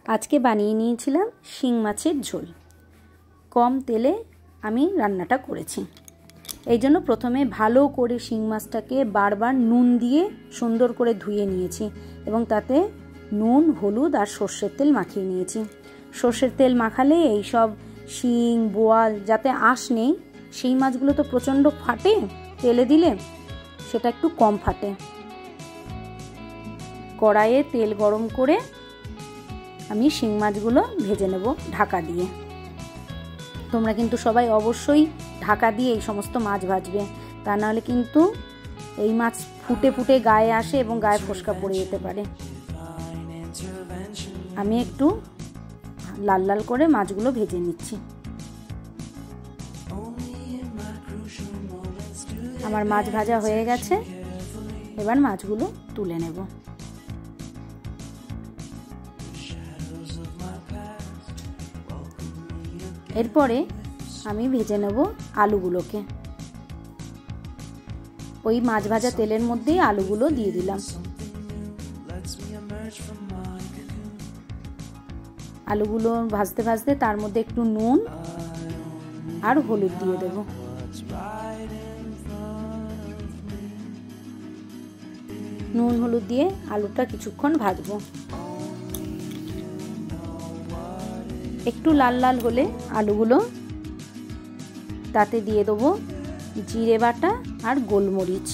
আজকে বানিয়ে নিয়েছিলাম শিং মাছের ঝোল। কম তেলে আমি রান্নাটা করেছি। এই জন্য প্রথমে ভালো করে শিং মাছটাকে বারবার নুন দিয়ে সুন্দর করে ধুয়ে নিয়েছি এবং তাতে নুন, হলুদ আর সর্ষের তেল মাখিয়ে নিয়েছি। সর্ষের তেল মাখালে এই সব শিং, বোয়াল যাতে আঁশ নেই, সেই মাছগুলো তো প্রচণ্ড ফাটে তেলে দিলে, সেটা একটু কম ফাটে। কড়াইয়ে তেল গরম করে আমি শিং মাছগুলো ভেজে নেব ঢাকা দিয়ে। তোমরা কিন্তু সবাই অবশ্যই ঢাকা দিয়ে এই সমস্ত মাছ ভাজবে, তা নাহলে কিন্তু এই মাছ ফুটে ফুটে গায়ে আসে এবং গায়ে ফোসকা পড়ে যেতে পারে। আমি একটু লাল লাল করে মাছগুলো ভেজে নিচ্ছি। আমার মাছ ভাজা হয়ে গেছে, এবার মাছগুলো তুলে নেব। এরপরে আমি ভেজে নেব আলুগুলোকে। ওই মাছ ভাজা তেলের মধ্যেই আলুগুলো দিয়ে দিলাম। আলুগুলো ভাজতে ভাজতে তার মধ্যে একটু নুন আর হলুদ দিয়ে দেব। নুন হলুদ দিয়ে আলুটা কিছুক্ষণ ভাজবো। একটু লাল লাল হলে আলুগুলো তাতে দিয়ে দেবো জিরে বাটা আর গোলমরিচ।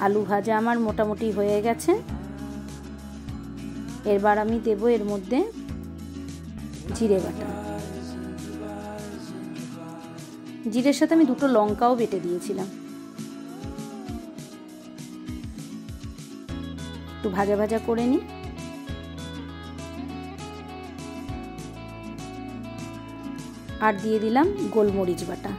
আলু ভাজা আমার মোটামুটি হয়ে গেছে। এবার আমি দেব এর মধ্যে জিরে বাটা। জিরের সাথে আমি দুটো লঙ্কাও বেটে দিয়েছিলাম। একটু ভাজা ভাজা করে নিই। আর দিয়ে দিলাম গোলমরিচ বাটা।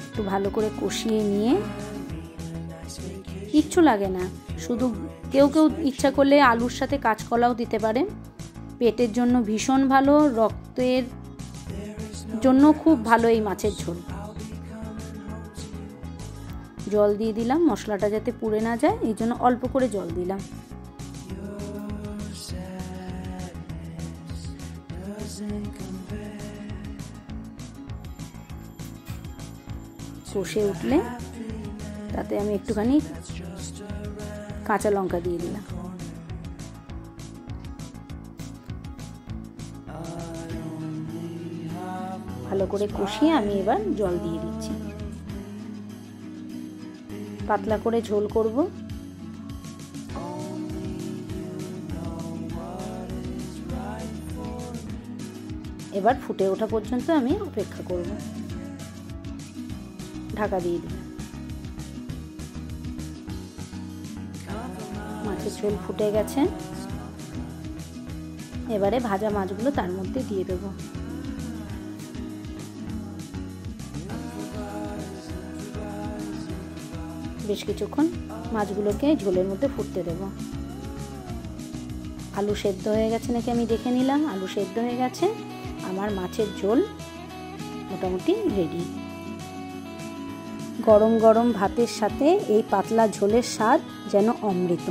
একটু ভালো করে কষিয়ে নিয়ে, কিচ্ছু লাগে না, শুধু কেউ কেউ ইচ্ছা করলে আলুর সাথে কাঁচকলাও দিতে পারে। পেটের জন্য ভীষণ ভালো, রক্তের জন্য খুব ভালো এই মাছের ঝোল। জল দিয়ে দিলাম, মশলাটা যাতে পুড়ে না যায় এই জন্য অল্প করে জল দিলাম। কষে উঠলে তাতে আমি একটুখানি কাঁচা লঙ্কা দিয়ে দিলাম। ভালো করে কষিয়ে আমি এবার জল দিয়ে দিচ্ছি। পাতলা করে ঝোল করব। এবার ফুটে ওঠা পর্যন্ত আমি অপেক্ষা করব। ঢাকা দিয়ে দিই। মাছের ঝোল ফুটে গেছে। এবারে ভাজা মাছগুলো তার মধ্যে দিয়ে দেব। বেশ কিছুক্ষণ মাছগুলোকে ঝোলের মধ্যে ফুটতে দেব। আলু সেদ্ধ হয়ে গেছে নাকি আমি দেখে নিলাম। আলু সেদ্ধ হয়ে গেছে। আমার মাছের ঝোল মোটামুটি রেডি। গরম গরম ভাতের সাথে এই পাতলা ঝোলের স্বাদ যেন অমৃত।